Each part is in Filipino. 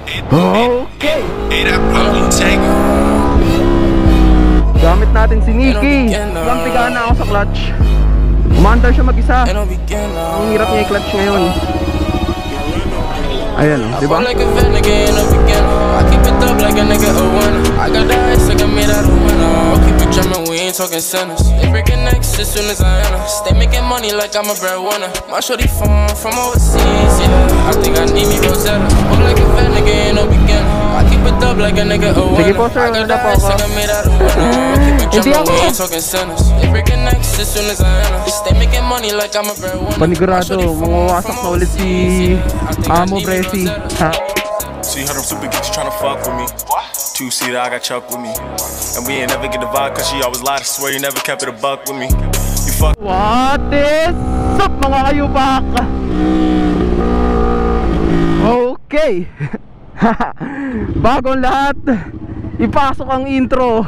Okay. Gamit natin si Nikki. Lampigaan na ako sa clutch. Umandar siya mag-isa. Ang hirap niya i-clutch ngayon. Ayan, di ba? Talking centers, they breaking necks as soon as I enter. Stay making money like I'm a breadwinner. My shorty from overseas, yeah. I think I need me Rosetta. Walk like a vet, nigga, ain't no beginner. I keep it up like a nigga a winner. I got that ass like I made out of winner. Keep it jumping, we ain't talking centers. They breaking necks as soon as I enter. Stay making money like I'm a breadwinner. Panigurado, mawawasak na ulit si Amo Bresi. See how them super geeks tryna fuck with me. Two-seater, I got Chuck with me. And we ain't never get the vibe cause she always lied. I swear you never kept it a buck with me. You fuck. What is up mga kayupak? Okay. Bagong lahat, ipasok ang intro.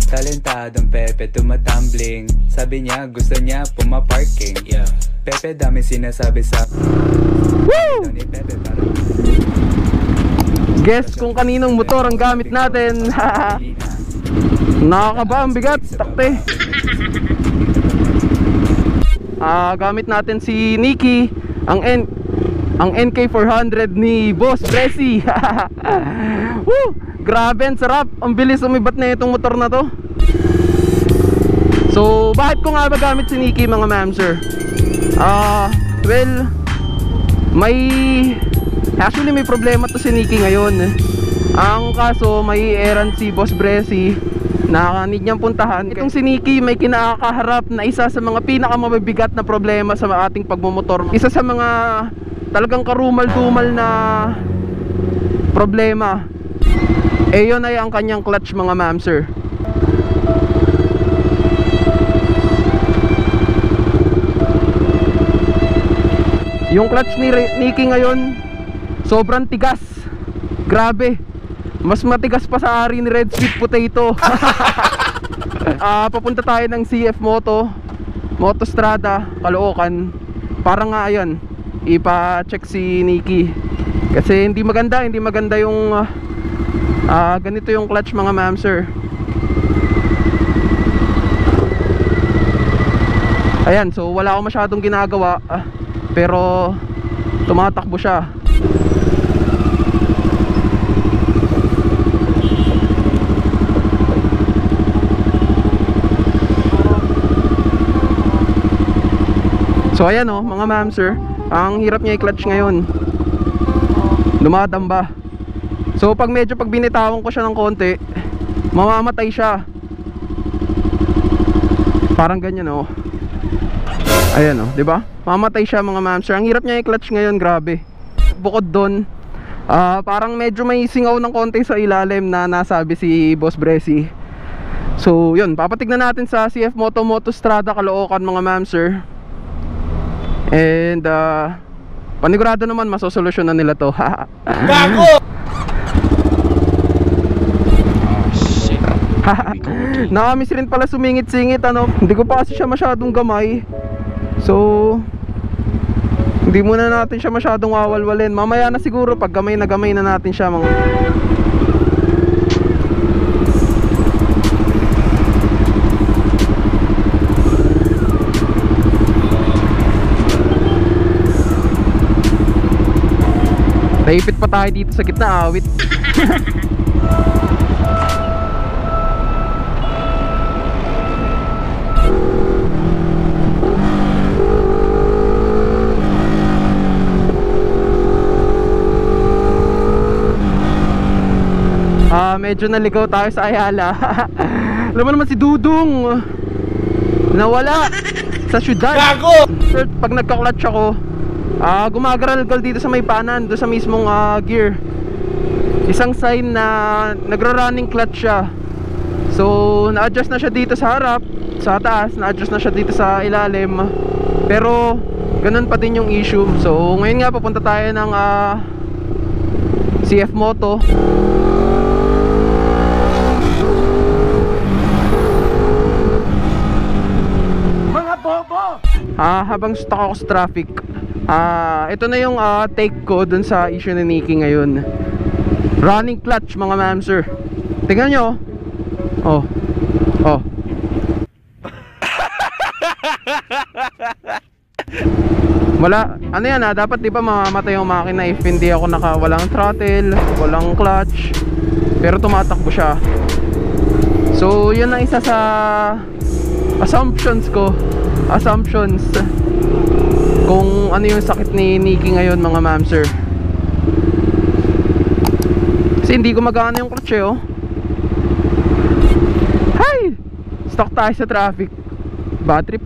Talentadong Pepe tumatumbling. Sabi niya gusto niya pumaparking, yeah. Pepe dami sinasabi sa Woo! Guess kung kaninong motor ang gamit natin. Nakakaba ang bigat, takte. Gamit natin si Nikki, ang NK400 ni Boss Bresi. Woo! Grabe, ang sarap. Ang bilis umibat na itong motor na to. So, bakit ko nga ba gamit si Nikki mga ma'am sir? Well, actually may problema to si Nikki ngayon. Ang kaso, may errand si Boss Bresi na need niyang puntahan. Itong si Nikki may kinakaharap na isa sa mga pinakamabibigat na problema sa ating pagmumotor. Isa sa mga talagang karumal-dumal na problema. Yun ay ang kanyang clutch mga ma'am sir. Yung clutch ni Nikki ngayon sobrang tigas. Grabe. Mas matigas pa sa ari ni Red Sweet Potato. Papunta tayo ng CF Motostrada, Caloocan. Para nga ayun, ipa-check si Nikki. Kasi hindi maganda yung ganito yung clutch mga ma'am sir. Ayan, so wala akong masyadong ginagawa, pero tumatakbo siya. So ayan o mga ma'am sir, ang hirap niya i-clutch ngayon. Dumadamba. So pag binitawan ko siya ng konti, mamamatay siya. Parang ganyan oh. Ayan oh, 'di ba? Mamamatay siya mga ma'am sir. Ang hirap niya i-clutch ngayon, grabe. Bukod doon, parang medyo may singaw ng konti sa ilalim na nasabi si Boss Bresi. So 'yun, papatignan natin sa CF Motostrada Caloocan mga ma'am sir. And panigurado naman masosolusyonan nila to. Gago! Nakamiss rin pala sumingit-singit ano. Hindi ko pa kasi siya masyadong gamay. So hindi muna natin siya masyadong wawalwalin. Mamaya na siguro pag gamay na natin siya mga. Naipit pa tayo dito sa gitna awit. Medyo naligaw tayo sa Ayala. Alam mo naman si Dudong nawala sa syudad. Gago! Pag nagka-clutch ako, gumagaral-gal dito sa may panan, doon sa mismong gear. Isang sign na nagra-running clutch siya. So na-adjust na siya dito sa harap, sa taas, na-adjust na siya dito sa ilalim. Pero ganun pa din yung issue. So ngayon nga papunta tayo ng CF Moto. habang stuck ako sa traffic, ito na yung take ko dun sa issue ni Nikki ngayon. Running clutch mga ma'am sir. Tingnan nyo. Oh. Oh. Wala, ano yan dapat di ba mamamatay yung makina if hindi ako walang throttle, walang clutch, pero tumatakbo siya. So yun ang isa sa assumptions kung ano yung sakit ni Nikki ngayon mga ma'am sir. Kasi hindi gumagana yung clutch oh. Hay! Stuck tayo sa traffic. Bad trip.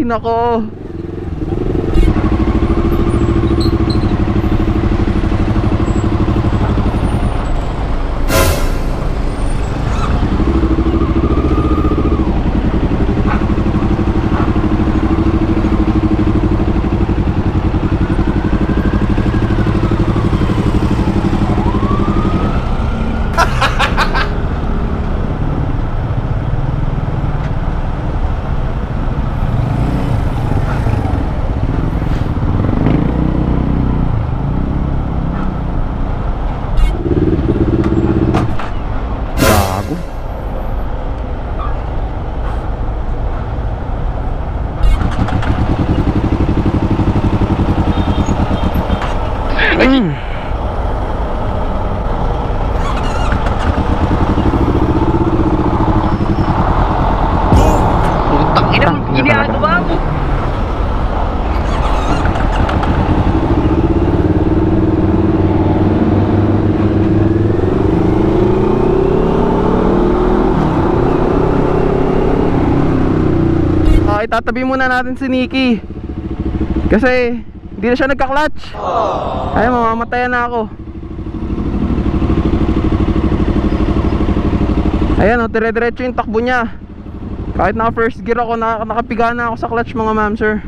Nako. Itatabi muna natin si Nikki kasi hindi na siya nagka-clutch. Ay, mamamatayan na ako. Ayan dire-diretso yung takbo niya. Kahit naka first gear ako, nakapiga na ako sa clutch mga ma'am sir.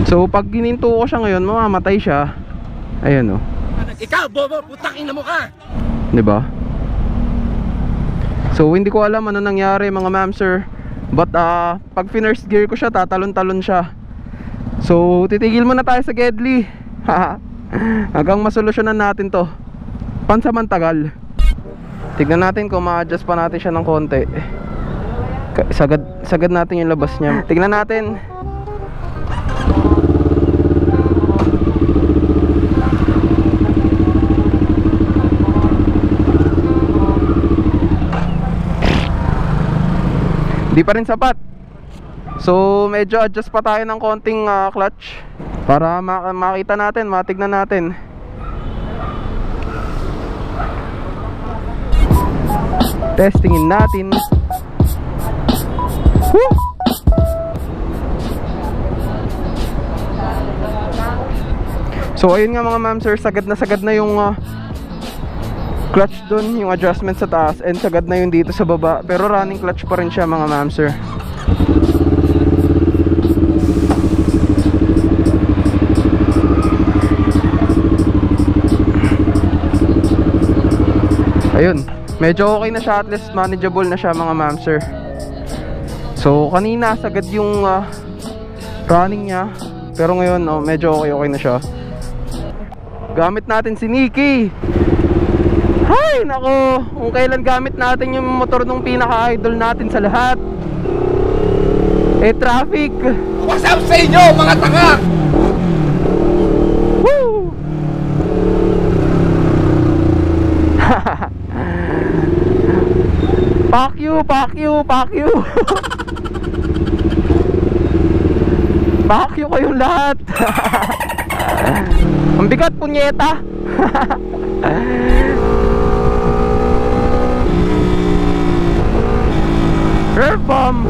So pag gininto ko siya ngayon, mamamatay siya. Ayan Ikaw, bobo, putakin na mo ka. Diba? So hindi ko alam ano nangyari mga ma'am sir. But pag first gear ko siya, tatalon-talon siya. So titigil muna tayo sa Gedli. Hanggang masolusyonan natin to pansamantagal. Tignan natin kung ma-adjust pa natin siya ng konti. Sagad natin yung labas niya. Tignan natin. Di pa rin sapat. So medyo adjust pa tayo ng konting clutch para makita natin, matignan natin. Testingin natin. Woo! So ayun nga mga ma'am sir, sagad na yung clutch dun, yung adjustment sa taas, and sagad na yung dito sa baba. Pero running clutch pa rin siya mga ma'am sir. Ayun, medyo okay na siya, at least manageable na siya mga ma'am sir. So kanina sagad yung running niya, pero ngayon medyo okay na siya. Gamit natin si Nikki. Hay, nako, kung kailan gamit natin yung motor nung pinaka-idol natin sa lahat, traffic. What's up sa inyo mga tanga? Woo! Fuck you. Fuck you kayong lahat. Ang bigat, punyeta. Rev bomb.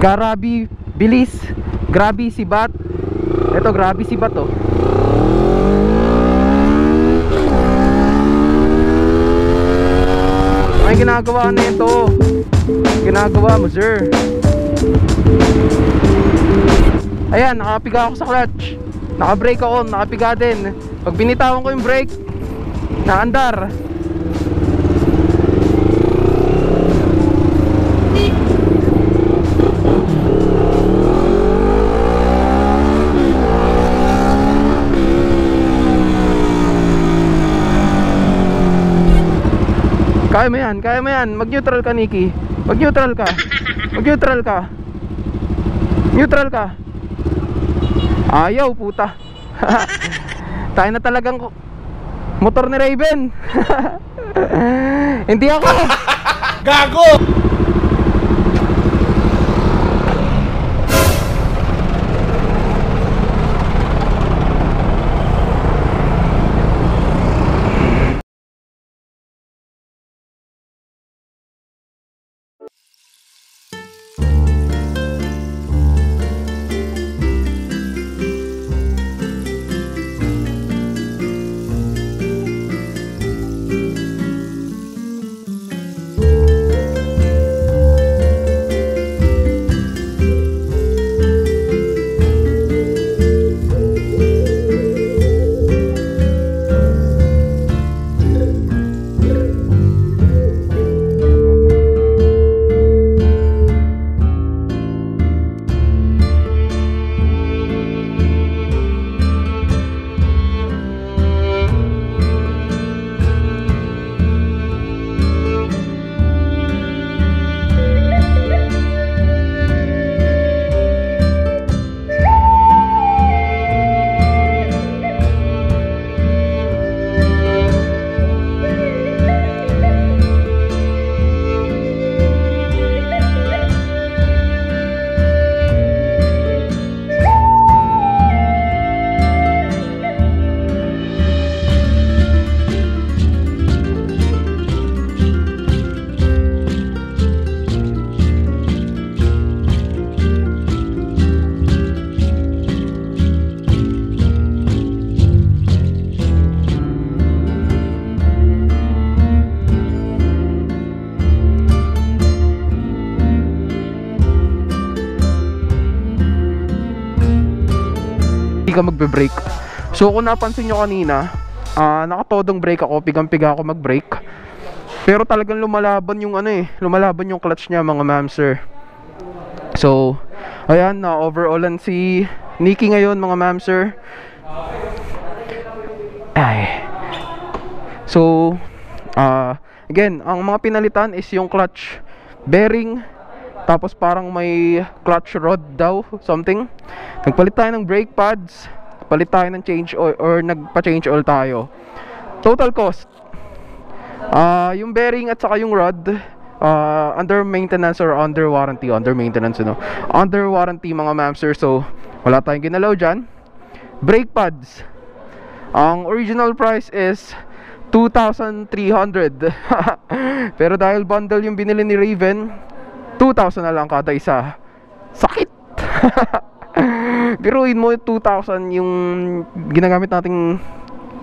Grabe, bilis. Grabe si Bat. Ito, grabe si Bat, oh. May ginagawa na ito. Ginagawa mo, sir. Ayan, nakapiga ako sa clutch. Naka-brake ako, nakapiga din. Pag binitawan ko yung brake, naandar. Kaya mo yan, kaya mo yan. Mag-neutral ka, Nikki. Mag-neutral ka. Mag-neutral ka. Neutral ka. Ayaw, puta. Tayo na talagang motor ni Raven. Hindi ako. Gago! Ka magbe-brake. So kung napansin nyo kanina, nakatodong brake ako, pigang-piga ako mag-brake. Pero talagang lumalaban yung lumalaban yung clutch niya, mga ma'am sir. So ayan, na overallan si Nikki ngayon, mga ma'am sir. Ay. So again, ang mga pinalitan is yung clutch bearing, tapos parang may clutch rod daw, something. Nagpalit tayo ng brake pads, palit tayo ng change oil, or nagpa-change oil tayo. Total cost, yung bearing at saka yung rod, under maintenance or under warranty. Under maintenance, under warranty, mga ma'am sir. So wala tayong ginalaw dyan. Brake pads, ang original price is 2,300. Pero dahil bundle yung binili ni Raven, 2,000 na lang kada isa. Sakit. Biruin mo, 2,000 yung ginagamit nating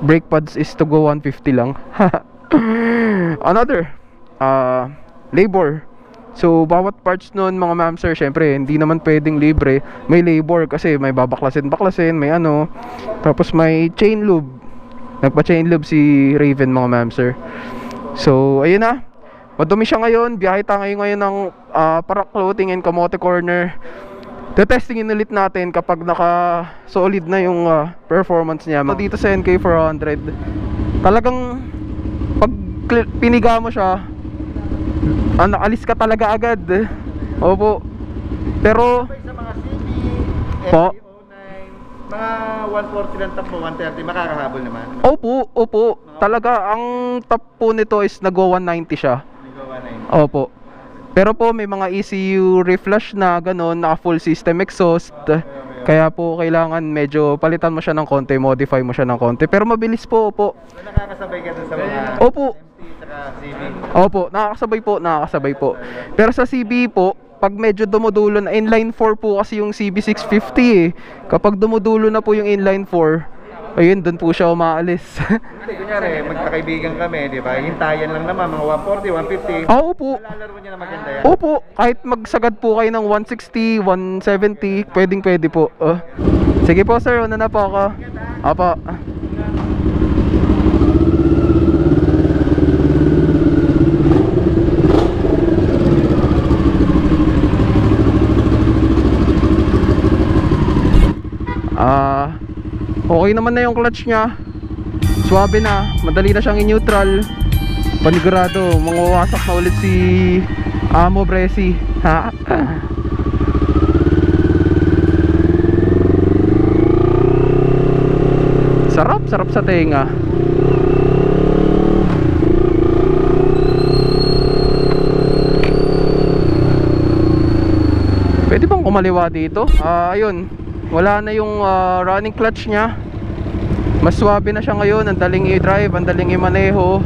brake pads is to go 150 lang. Another labor. So bawat parts nun, mga ma'am sir, syempre hindi naman pwedeng libre. May labor kasi may babaklasin, may tapos may chain lube. Nagpa chain lube si Raven, mga ma'am sir. So ayun na, madumi siya ngayon. Biyahe tayo ngayon ng Parak Clothing and Kamote Corner. Testingin ulit natin kapag naka-solid na yung performance niya. Dito sa NK400, talagang pag piniga mo siya, naalis ka talaga agad. Opo. Pero sa mga CB, po, mga 140 lang takbo, 130 makakahabol naman. Opo. Talaga ang top po nito is nag-go 190 siya. Opo. Pero po may mga ECU reflush na gano'n, naka full system exhaust. Kaya po kailangan medyo palitan mo siya ng konti, modify mo siya ng konti. Pero mabilis po, opo. So, nakakasabay ka dun sa mga Opo. MT saka CB? Opo, nakakasabay po. Pero sa CB po, pag medyo dumudulo na, inline 4 po kasi yung CB650 eh. Kapag dumudulo na po yung inline 4, ayun, doon po siya umaalis. Hindi, kunyari, magkakaibigan kami, di ba? Hintayan lang naman, mga 140, 150. Oo po. Malalaro niya na maganda yan. Opo, kahit magsagad po kayo ng 160, 170, pwede po. Sige po sir, una na po ako. Apo. Okay naman na yung clutch nya. Swabe na, madali na siyang i-neutral. Panigurado, mangwawasak na ulit si Amo Bresi. Ha? Sarap sa tenga. Pwede bang kumaliwa dito? Ayun, wala na yung running clutch nya. Mas swabe na siya ngayon. Ang daling i-drive, ang daling i-maneho.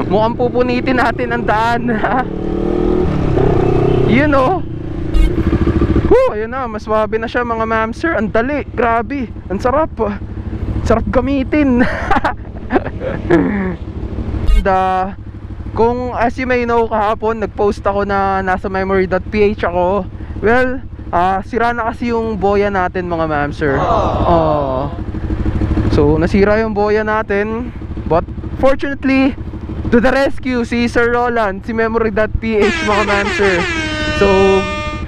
Mukhang pupunitin natin ang daan. Yun oh. Ayun na, mas swabe na siya mga mamser. Ang dali, grabe. Ang sarap. Sarap gamitin. And kung as you may know, kahapon nag-post ako na nasa memory.ph ako. Well, sira na kasi yung boya natin mga mamser. So nasira yung boya natin, but fortunately to the rescue si Sir Roland, si memory.ph mga mamser. So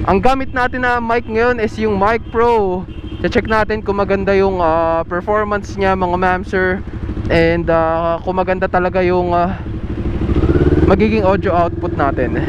ang gamit natin na mic ngayon is yung Mic Pro. Check natin kung maganda yung performance niya mga mamser. And kung maganda talaga yung magiging audio output natin.